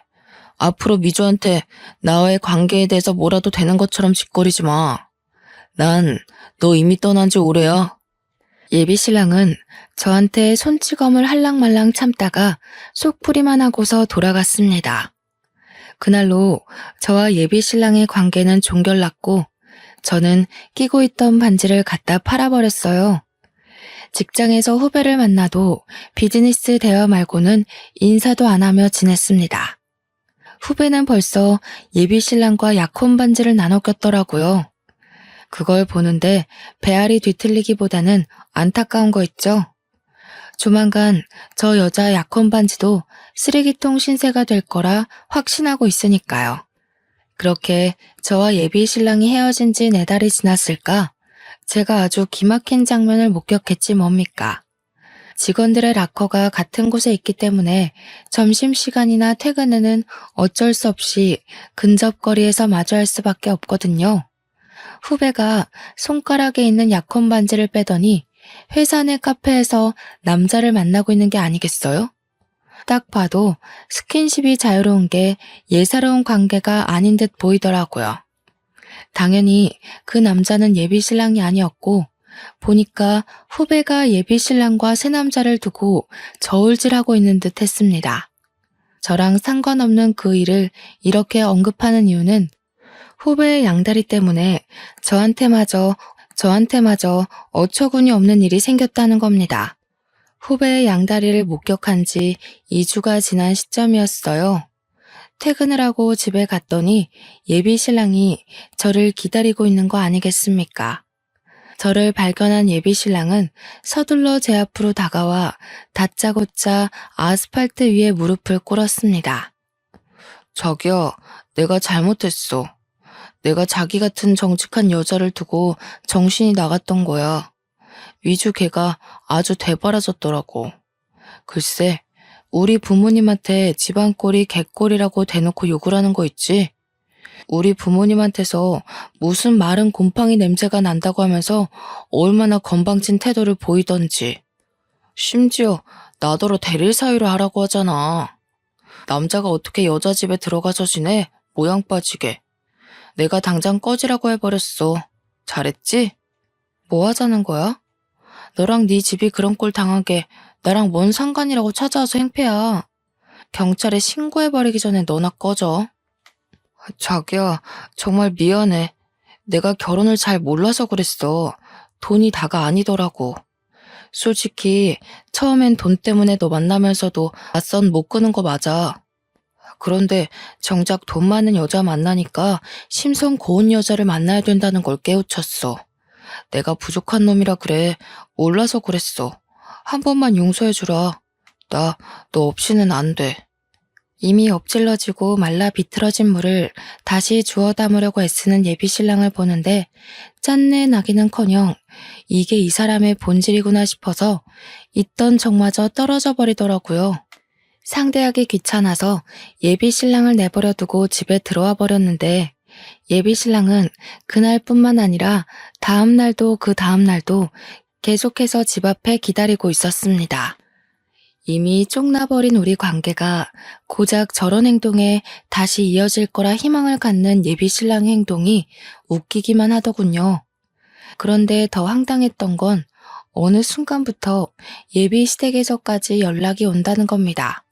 앞으로 미주한테 나와의 관계에 대해서 뭐라도 되는 것처럼 짓거리지 마. 난 너 이미 떠난 지 오래야. 예비 신랑은 저한테 손찌검을 할랑말랑 참다가 속풀이만 하고서 돌아갔습니다. 그날로 저와 예비 신랑의 관계는 종결났고 저는 끼고 있던 반지를 갖다 팔아버렸어요. 직장에서 후배를 만나도 비즈니스 대화 말고는 인사도 안 하며 지냈습니다. 후배는 벌써 예비 신랑과 약혼 반지를 나눠 꼈더라고요. 그걸 보는데 배알이 뒤틀리기보다는 안타까운 거 있죠. 조만간 저 여자 약혼 반지도 쓰레기통 신세가 될 거라 확신하고 있으니까요. 그렇게 저와 예비 신랑이 헤어진 지 4달이 지났을까? 제가 아주 기막힌 장면을 목격했지 뭡니까? 직원들의 락커가 같은 곳에 있기 때문에 점심시간이나 퇴근 후는 어쩔 수 없이 근접거리에서 마주할 수밖에 없거든요. 후배가 손가락에 있는 약혼 반지를 빼더니 회사 내 카페에서 남자를 만나고 있는 게 아니겠어요? 딱 봐도 스킨십이 자유로운 게 예사로운 관계가 아닌 듯 보이더라고요. 당연히 그 남자는 예비 신랑이 아니었고 보니까 후배가 예비 신랑과 새 남자를 두고 저울질하고 있는 듯 했습니다. 저랑 상관없는 그 일을 이렇게 언급하는 이유는 후배의 양다리 때문에 저한테마저 어처구니 없는 일이 생겼다는 겁니다. 후배의 양다리를 목격한 지 2주가 지난 시점이었어요. 퇴근을 하고 집에 갔더니 예비 신랑이 저를 기다리고 있는 거 아니겠습니까? 저를 발견한 예비 신랑은 서둘러 제 앞으로 다가와 다짜고짜 아스팔트 위에 무릎을 꿇었습니다. 자기야, 내가 잘못했어. 내가 자기 같은 정직한 여자를 두고 정신이 나갔던 거야. 위주 걔가 아주 대바라졌더라고. 글쎄, 우리 부모님한테 집안 꼴이 개꼴이라고 대놓고 욕을 하는 거 있지? 우리 부모님한테서 무슨 마른 곰팡이 냄새가 난다고 하면서 얼마나 건방진 태도를 보이던지. 심지어 나더러 대릴 사유를 하라고 하잖아. 남자가 어떻게 여자 집에 들어가서 지내? 모양 빠지게. 내가 당장 꺼지라고 해버렸어. 잘했지? 뭐 하자는 거야? 너랑 네 집이 그런 꼴 당하게 나랑 뭔 상관이라고 찾아와서 행패야. 경찰에 신고해버리기 전에 너나 꺼져. 자기야, 정말 미안해. 내가 결혼을 잘 몰라서 그랬어. 돈이 다가 아니더라고. 솔직히 처음엔 돈 때문에 너 만나면서도 맞선 못 끄는 거 맞아. 그런데 정작 돈 많은 여자 만나니까 심성 고운 여자를 만나야 된다는 걸 깨우쳤어. 내가 부족한 놈이라 그래. 몰라서 그랬어. 한 번만 용서해주라. 나 너 없이는 안 돼. 이미 엎질러지고 말라 비틀어진 물을 다시 주워 담으려고 애쓰는 예비 신랑을 보는데 짠내 나기는커녕 이게 이 사람의 본질이구나 싶어서 있던 정마저 떨어져 버리더라고요. 상대하기 귀찮아서 예비 신랑을 내버려 두고 집에 들어와 버렸는데 예비 신랑은 그날뿐만 아니라 다음 날도 그 다음 날도 계속해서 집 앞에 기다리고 있었습니다. 이미 쪽나버린 우리 관계가 고작 저런 행동에 다시 이어질 거라 희망을 갖는 예비 신랑의 행동이 웃기기만 하더군요. 그런데 더 황당했던 건 어느 순간부터 예비 시댁에서까지 연락이 온다는 겁니다.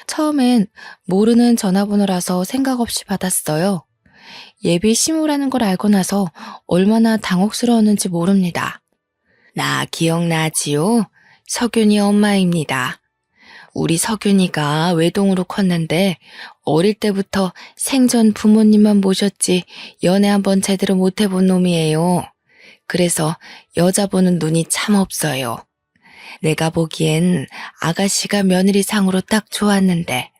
처음엔 모르는 전화번호라서 생각 없이 받았어요. 예비 시무라는 걸 알고 나서 얼마나 당혹스러웠는지 모릅니다. 나 기억나지요? 석윤이 엄마입니다. 우리 석윤이가 외동으로 컸는데 어릴 때부터 생전 부모님만 모셨지 연애 한번 제대로 못 해본 놈이에요. 그래서 여자 보는 눈이 참 없어요. 내가 보기엔 아가씨가 며느리상으로 딱 좋았는데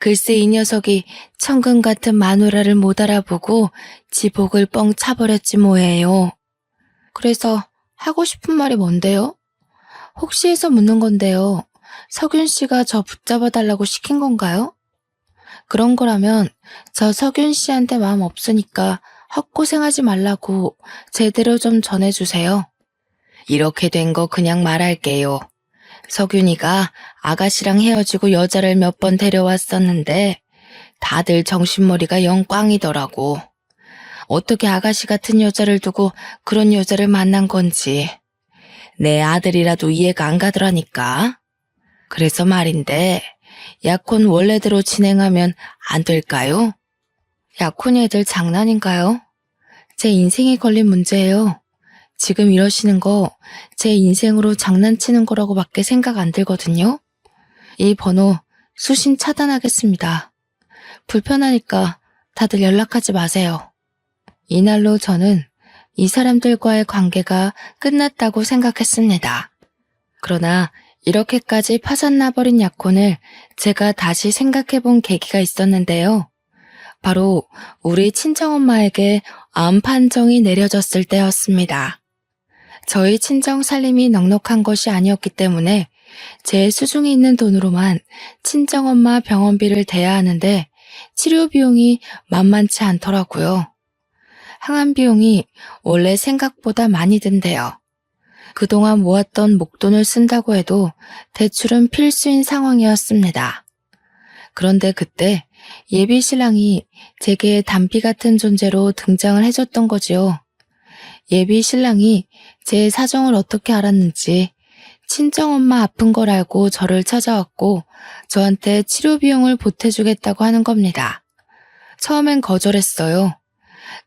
글쎄 이 녀석이 천금 같은 마누라를 못 알아보고 지 복을 뻥 차버렸지 뭐예요. 그래서 하고 싶은 말이 뭔데요? 혹시 해서 묻는 건데요. 석윤 씨가 저 붙잡아 달라고 시킨 건가요? 그런 거라면 저 석윤 씨한테 마음 없으니까 헛고생하지 말라고 제대로 좀 전해주세요. 이렇게 된 거 그냥 말할게요. 석윤이가 아가씨랑 헤어지고 여자를 몇 번 데려왔었는데 다들 정신머리가 영 꽝이더라고. 어떻게 아가씨 같은 여자를 두고 그런 여자를 만난 건지 내 아들이라도 이해가 안 가더라니까. 그래서 말인데 약혼 원래대로 진행하면 안 될까요? 약혼이 애들 장난인가요? 제 인생에 걸린 문제예요. 지금 이러시는 거 제 인생으로 장난치는 거라고밖에 생각 안 들거든요. 이 번호 수신 차단하겠습니다. 불편하니까 다들 연락하지 마세요. 이날로 저는 이 사람들과의 관계가 끝났다고 생각했습니다. 그러나 이렇게까지 파산나버린 약혼을 제가 다시 생각해본 계기가 있었는데요. 바로 우리 친정엄마에게 암 판정이 내려졌을 때였습니다. 저희 친정 살림이 넉넉한 것이 아니었기 때문에 제 수중에 있는 돈으로만 친정엄마 병원비를 대야 하는데 치료 비용이 만만치 않더라고요. 항암 비용이 원래 생각보다 많이 든대요. 그동안 모았던 목돈을 쓴다고 해도 대출은 필수인 상황이었습니다. 그런데 그때 예비 신랑이 제게 단비 같은 존재로 등장을 해줬던 거지요. 예비 신랑이 제 사정을 어떻게 알았는지 친정엄마 아픈 걸 알고 저를 찾아왔고 저한테 치료 비용을 보태주겠다고 하는 겁니다. 처음엔 거절했어요.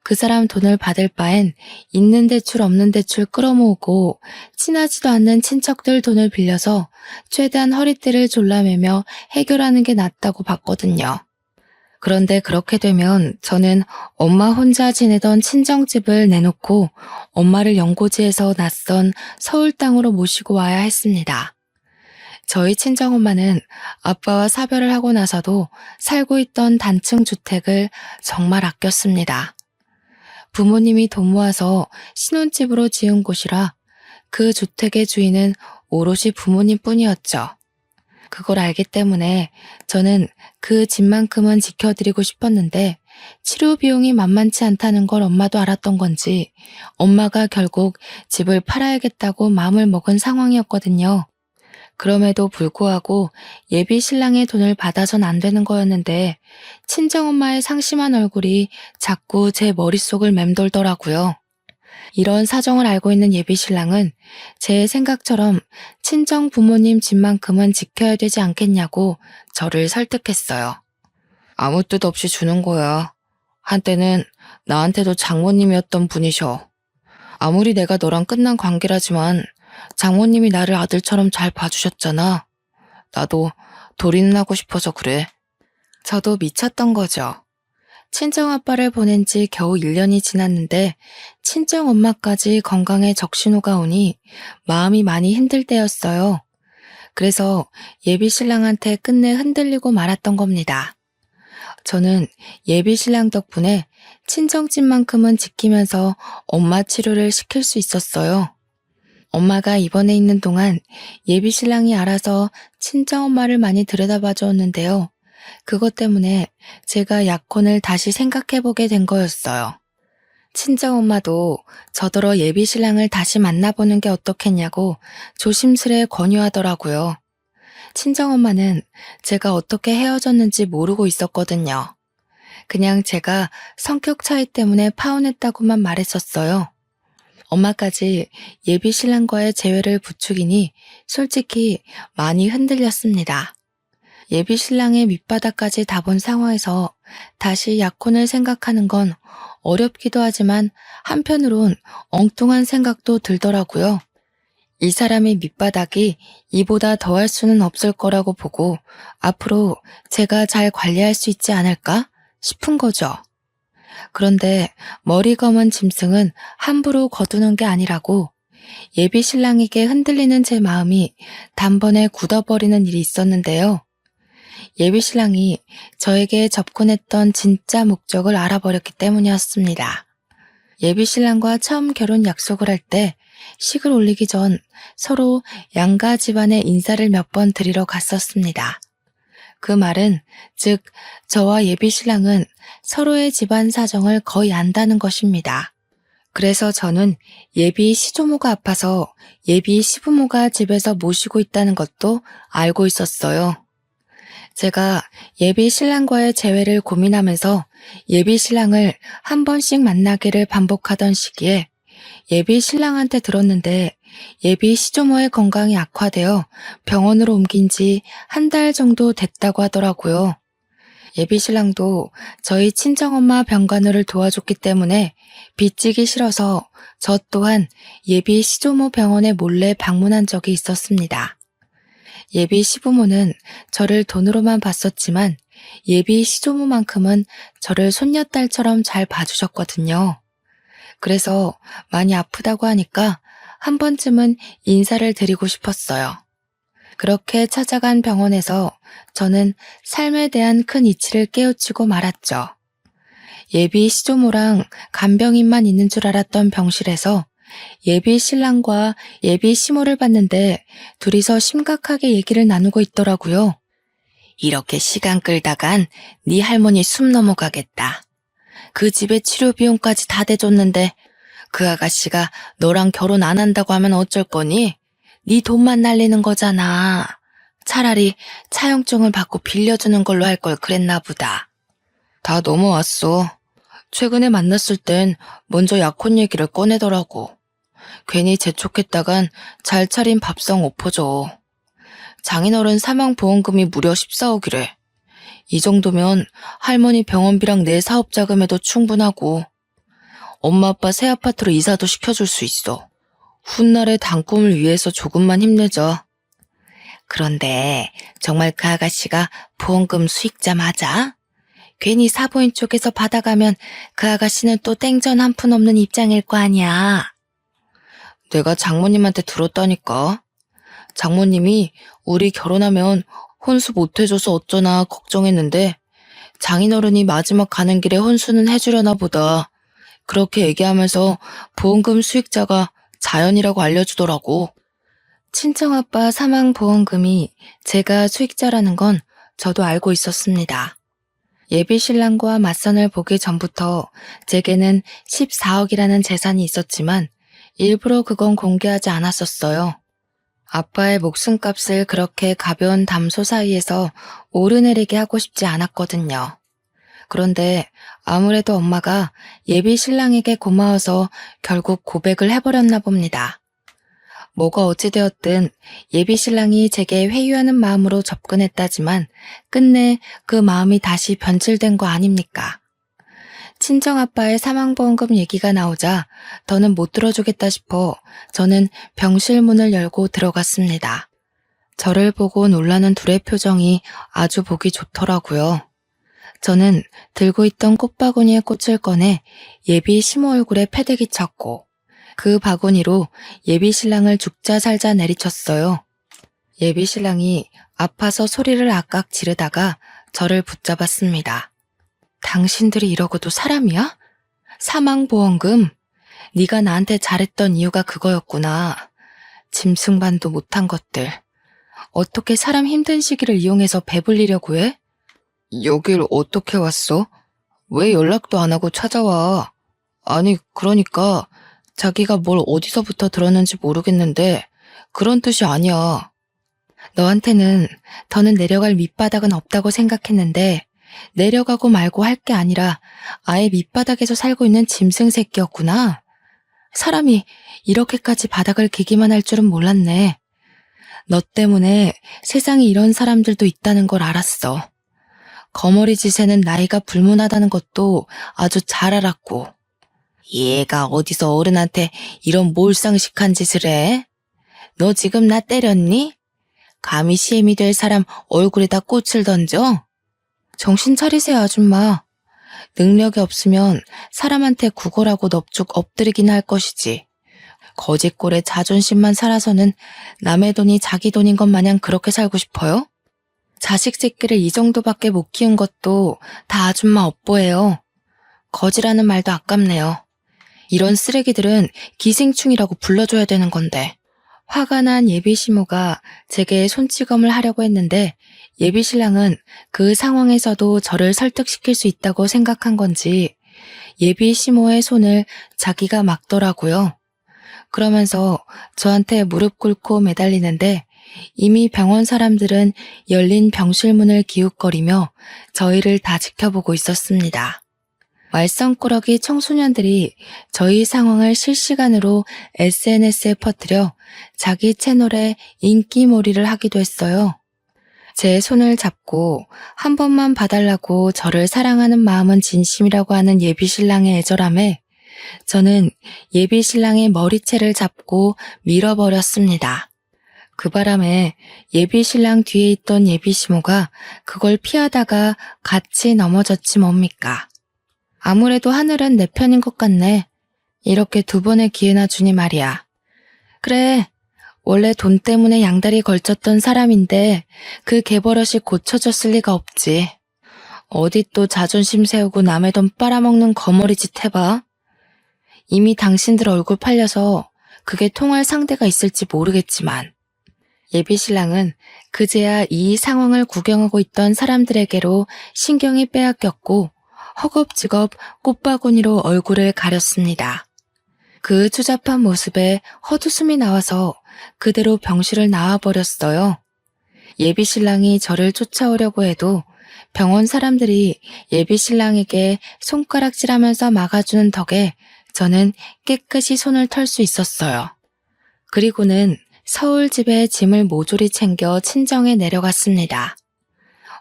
그 사람 돈을 받을 바엔 있는 대출 없는 대출 끌어모으고 친하지도 않는 친척들 돈을 빌려서 최대한 허리띠를 졸라매며 해결하는 게 낫다고 봤거든요. 그런데 그렇게 되면 저는 엄마 혼자 지내던 친정집을 내놓고 엄마를 연고지에서 낯선 서울 땅으로 모시고 와야 했습니다. 저희 친정엄마는 아빠와 사별을 하고 나서도 살고 있던 단층 주택을 정말 아꼈습니다. 부모님이 돈 모아서 신혼집으로 지은 곳이라 그 주택의 주인은 오롯이 부모님뿐이었죠. 그걸 알기 때문에 저는 그 집만큼은 지켜드리고 싶었는데 치료 비용이 만만치 않다는 걸 엄마도 알았던 건지 엄마가 결국 집을 팔아야겠다고 마음을 먹은 상황이었거든요. 그럼에도 불구하고 예비 신랑의 돈을 받아선 안 되는 거였는데 친정엄마의 상심한 얼굴이 자꾸 제 머릿속을 맴돌더라고요. 이런 사정을 알고 있는 예비 신랑은 제 생각처럼 친정 부모님 집만큼은 지켜야 되지 않겠냐고 저를 설득했어요. 아무 뜻 없이 주는 거야. 한때는 나한테도 장모님이었던 분이셔. 아무리 내가 너랑 끝난 관계라지만 장모님이 나를 아들처럼 잘 봐주셨잖아. 나도 돌이는 하고 싶어서 그래. 저도 미쳤던 거죠. 친정아빠를 보낸 지 겨우 1년이 지났는데 친정엄마까지 건강에 적신호가 오니 마음이 많이 힘들 때였어요. 그래서 예비 신랑한테 끝내 흔들리고 말았던 겁니다. 저는 예비 신랑 덕분에 친정집만큼은 지키면서 엄마 치료를 시킬 수 있었어요. 엄마가 입원해 있는 동안 예비 신랑이 알아서 친정엄마를 많이 들여다봐 줬는데요. 그것 때문에 제가 약혼을 다시 생각해보게 된 거였어요. 친정엄마도 저더러 예비 신랑을 다시 만나보는 게 어떻겠냐고 조심스레 권유하더라고요. 친정엄마는 제가 어떻게 헤어졌는지 모르고 있었거든요. 그냥 제가 성격 차이 때문에 파혼했다고만 말했었어요. 엄마까지 예비 신랑과의 재회를 부추기니 솔직히 많이 흔들렸습니다. 예비 신랑의 밑바닥까지 다 본 상황에서 다시 약혼을 생각하는 건 어렵기도 하지만 한편으론 엉뚱한 생각도 들더라고요. 이 사람의 밑바닥이 이보다 더할 수는 없을 거라고 보고 앞으로 제가 잘 관리할 수 있지 않을까 싶은 거죠. 그런데 머리 검은 짐승은 함부로 거두는 게 아니라고 예비 신랑에게 흔들리는 제 마음이 단번에 굳어버리는 일이 있었는데요. 예비 신랑이 저에게 접근했던 진짜 목적을 알아버렸기 때문이었습니다. 예비 신랑과 처음 결혼 약속을 할 때 식을 올리기 전 서로 양가 집안에 인사를 몇 번 드리러 갔었습니다. 그 말은 즉 저와 예비 신랑은 서로의 집안 사정을 거의 안다는 것입니다. 그래서 저는 예비 시조모가 아파서 예비 시부모가 집에서 모시고 있다는 것도 알고 있었어요. 제가 예비 신랑과의 재회를 고민하면서 예비 신랑을 한 번씩 만나기를 반복하던 시기에 예비 신랑한테 들었는데 예비 시조모의 건강이 악화되어 병원으로 옮긴 지 한 달 정도 됐다고 하더라고요. 예비 신랑도 저희 친정엄마 병간호를 도와줬기 때문에 빚지기 싫어서 저 또한 예비 시조모 병원에 몰래 방문한 적이 있었습니다. 예비 시부모는 저를 돈으로만 봤었지만 예비 시조모만큼은 저를 손녀딸처럼 잘 봐주셨거든요. 그래서 많이 아프다고 하니까 한 번쯤은 인사를 드리고 싶었어요. 그렇게 찾아간 병원에서 저는 삶에 대한 큰 이치를 깨우치고 말았죠. 예비 시조모랑 간병인만 있는 줄 알았던 병실에서 예비 신랑과 예비 시모를 봤는데 둘이서 심각하게 얘기를 나누고 있더라고요. 이렇게 시간 끌다간 네 할머니 숨 넘어가겠다. 그 집에 치료 비용까지 다 대줬는데 그 아가씨가 너랑 결혼 안 한다고 하면 어쩔 거니? 네 돈만 날리는 거잖아. 차라리 차용증을 받고 빌려주는 걸로 할 걸 그랬나 보다. 다 넘어왔어. 최근에 만났을 땐 먼저 약혼 얘기를 꺼내더라고. 괜히 재촉했다간 잘 차린 밥상 엎어져. 장인어른 사망보험금이 무려 14억이래. 이 정도면 할머니 병원비랑 내 사업 자금에도 충분하고 엄마 아빠 새 아파트로 이사도 시켜줄 수 있어. 훗날의 단꿈을 위해서 조금만 힘내자. 그런데 정말 그 아가씨가 보험금 수익자 맞아? 괜히 사부인 쪽에서 받아가면 그 아가씨는 또 땡전 한 푼 없는 입장일 거 아니야. 내가 장모님한테 들었다니까. 장모님이 우리 결혼하면 혼수 못 해줘서 어쩌나 걱정했는데 장인어른이 마지막 가는 길에 혼수는 해주려나 보다. 그렇게 얘기하면서 보험금 수익자가 자연이라고 알려주더라고. 친정아빠 사망보험금이 제가 수익자라는 건 저도 알고 있었습니다. 예비 신랑과 맞선을 보기 전부터 제게는 14억이라는 재산이 있었지만 일부러 그건 공개하지 않았었어요. 아빠의 목숨값을 그렇게 가벼운 담소 사이에서 오르내리게 하고 싶지 않았거든요. 그런데 아무래도 엄마가 예비 신랑에게 고마워서 결국 고백을 해버렸나 봅니다. 뭐가 어찌되었든 예비 신랑이 제게 회유하는 마음으로 접근했다지만 끝내 그 마음이 다시 변질된 거 아닙니까? 친정아빠의 사망보험금 얘기가 나오자 더는 못 들어주겠다 싶어 저는 병실 문을 열고 들어갔습니다. 저를 보고 놀라는 둘의 표정이 아주 보기 좋더라고요. 저는 들고 있던 꽃바구니에 꽃을 꺼내 예비 시모 얼굴에 패대기 쳤고 그 바구니로 예비 신랑을 죽자 살자 내리쳤어요. 예비 신랑이 아파서 소리를 악악 지르다가 저를 붙잡았습니다. 당신들이 이러고도 사람이야? 사망보험금? 네가 나한테 잘했던 이유가 그거였구나. 짐승반도 못한 것들. 어떻게 사람 힘든 시기를 이용해서 배불리려고 해? 여길 어떻게 왔어? 왜 연락도 안 하고 찾아와? 아니, 그러니까 자기가 뭘 어디서부터 들었는지 모르겠는데 그런 뜻이 아니야. 너한테는 더는 내려갈 밑바닥은 없다고 생각했는데 내려가고 말고 할 게 아니라 아예 밑바닥에서 살고 있는 짐승 새끼였구나. 사람이 이렇게까지 바닥을 기기만 할 줄은 몰랐네. 너 때문에 세상에 이런 사람들도 있다는 걸 알았어. 거머리 짓에는 나이가 불문하다는 것도 아주 잘 알았고. 얘가 어디서 어른한테 이런 몰상식한 짓을 해? 너 지금 나 때렸니? 감히 시엠이 될 사람 얼굴에다 꽃을 던져? 정신 차리세요, 아줌마. 능력이 없으면 사람한테 구걸하고 넙죽 엎드리긴 할 것이지. 거짓골에 자존심만 살아서는 남의 돈이 자기 돈인 것 마냥 그렇게 살고 싶어요? 자식 새끼를 이 정도밖에 못 키운 것도 다 아줌마 업보예요. 거지라는 말도 아깝네요. 이런 쓰레기들은 기생충이라고 불러줘야 되는 건데. 화가 난 예비 시모가 제게 손찌검을 하려고 했는데 예비 신랑은 그 상황에서도 저를 설득시킬 수 있다고 생각한 건지 예비 시모의 손을 자기가 막더라고요. 그러면서 저한테 무릎 꿇고 매달리는데 이미 병원 사람들은 열린 병실 문을 기웃거리며 저희를 다 지켜보고 있었습니다. 말썽꾸러기 청소년들이 저희 상황을 실시간으로 SNS에 퍼뜨려 자기 채널에 인기몰이를 하기도 했어요. 제 손을 잡고 한 번만 봐달라고 저를 사랑하는 마음은 진심이라고 하는 예비 신랑의 애절함에 저는 예비 신랑의 머리채를 잡고 밀어버렸습니다. 그 바람에 예비 신랑 뒤에 있던 예비 시모가 그걸 피하다가 같이 넘어졌지 뭡니까. 아무래도 하늘은 내 편인 것 같네. 이렇게 두 번의 기회나 주니 말이야. 그래, 원래 돈 때문에 양다리 걸쳤던 사람인데 그 개버릇이 고쳐졌을 리가 없지. 어디 또 자존심 세우고 남의 돈 빨아먹는 거머리 짓 해봐. 이미 당신들 얼굴 팔려서 그게 통할 상대가 있을지 모르겠지만 예비 신랑은 그제야 이 상황을 구경하고 있던 사람들에게로 신경이 빼앗겼고 허겁지겁 꽃바구니로 얼굴을 가렸습니다. 그 추잡한 모습에 헛웃음이 나와서 그대로 병실을 나와버렸어요. 예비 신랑이 저를 쫓아오려고 해도 병원 사람들이 예비 신랑에게 손가락질하면서 막아주는 덕에 저는 깨끗이 손을 털 수 있었어요. 그리고는 서울 집에 짐을 모조리 챙겨 친정에 내려갔습니다.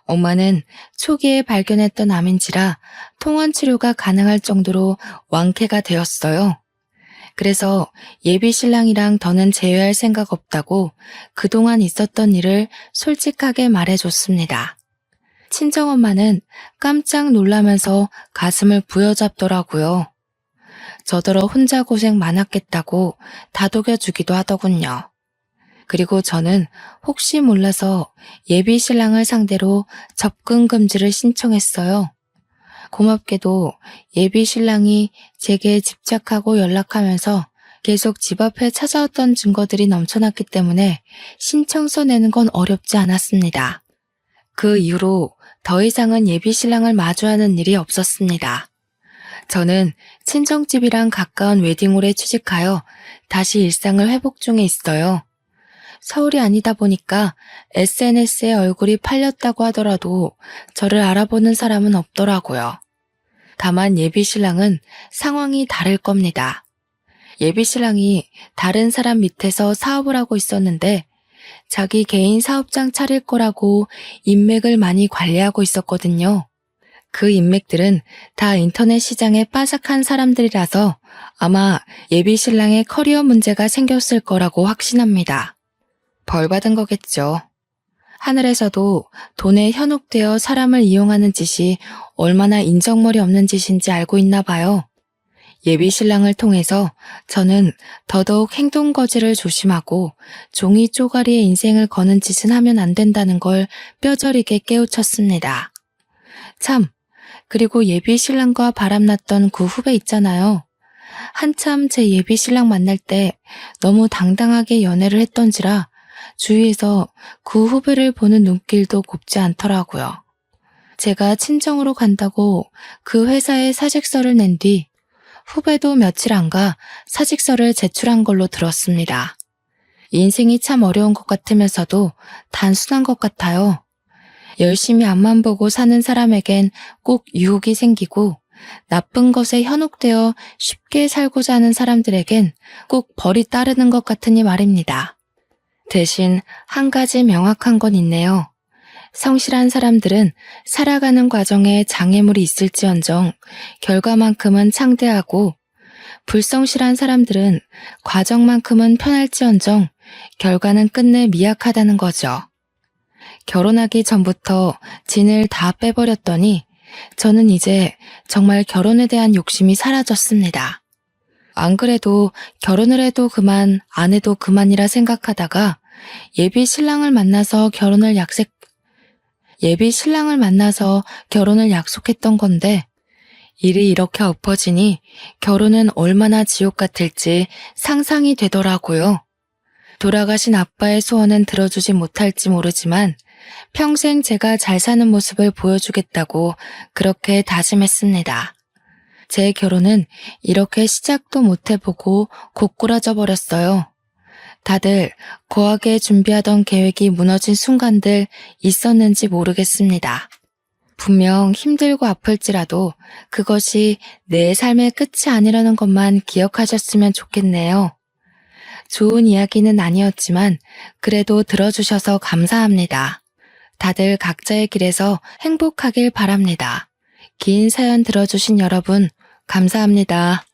엄마는 초기에 발견했던 암인지라 통원 치료가 가능할 정도로 완쾌가 되었어요. 그래서 예비 신랑이랑 더는 재회할 생각 없다고 그동안 있었던 일을 솔직하게 말해줬습니다. 친정엄마는 깜짝 놀라면서 가슴을 부여잡더라고요. 저더러 혼자 고생 많았겠다고 다독여주기도 하더군요. 그리고 저는 혹시 몰라서 예비 신랑을 상대로 접근 금지를 신청했어요. 고맙게도 예비 신랑이 제게 집착하고 연락하면서 계속 집 앞에 찾아왔던 증거들이 넘쳐났기 때문에 신청서 내는 건 어렵지 않았습니다. 그 이후로 더 이상은 예비 신랑을 마주하는 일이 없었습니다. 저는 친정집이랑 가까운 웨딩홀에 취직하여 다시 일상을 회복 중에 있어요. 서울이 아니다 보니까 SNS에 얼굴이 팔렸다고 하더라도 저를 알아보는 사람은 없더라고요. 다만 예비 신랑은 상황이 다를 겁니다. 예비 신랑이 다른 사람 밑에서 사업을 하고 있었는데 자기 개인 사업장 차릴 거라고 인맥을 많이 관리하고 있었거든요. 그 인맥들은 다 인터넷 시장에 빠삭한 사람들이라서 아마 예비 신랑의 커리어 문제가 생겼을 거라고 확신합니다. 벌 받은 거겠죠. 하늘에서도 돈에 현혹되어 사람을 이용하는 짓이 얼마나 인정머리 없는 짓인지 알고 있나 봐요. 예비 신랑을 통해서 저는 더더욱 행동 거지를 조심하고 종이 쪼가리의 인생을 거는 짓은 하면 안 된다는 걸 뼈저리게 깨우쳤습니다. 참, 그리고 예비 신랑과 바람났던 그 후배 있잖아요. 한참 제 예비 신랑 만날 때 너무 당당하게 연애를 했던지라 주위에서 그 후배를 보는 눈길도 곱지 않더라고요. 제가 친정으로 간다고 그 회사에 사직서를 낸 뒤 후배도 며칠 안 가 사직서를 제출한 걸로 들었습니다. 인생이 참 어려운 것 같으면서도 단순한 것 같아요. 열심히 앞만 보고 사는 사람에겐 꼭 유혹이 생기고 나쁜 것에 현혹되어 쉽게 살고자 하는 사람들에겐 꼭 벌이 따르는 것 같으니 말입니다. 대신 한 가지 명확한 건 있네요. 성실한 사람들은 살아가는 과정에 장애물이 있을지언정 결과만큼은 창대하고 불성실한 사람들은 과정만큼은 편할지언정 결과는 끝내 미약하다는 거죠. 결혼하기 전부터 진을 다 빼버렸더니 저는 이제 정말 결혼에 대한 욕심이 사라졌습니다. 안 그래도 결혼을 해도 그만, 안 해도 그만이라 생각하다가 예비 신랑을 만나서 결혼을 약속했던 건데 일이 이렇게 엎어지니 결혼은 얼마나 지옥 같을지 상상이 되더라고요. 돌아가신 아빠의 소원은 들어주지 못할지 모르지만 평생 제가 잘 사는 모습을 보여주겠다고 그렇게 다짐했습니다. 제 결혼은 이렇게 시작도 못 해보고 고꾸라져 버렸어요. 다들 거하게 준비하던 계획이 무너진 순간들 있었는지 모르겠습니다. 분명 힘들고 아플지라도 그것이 내 삶의 끝이 아니라는 것만 기억하셨으면 좋겠네요. 좋은 이야기는 아니었지만 그래도 들어주셔서 감사합니다. 다들 각자의 길에서 행복하길 바랍니다. 긴 사연 들어주신 여러분 감사합니다.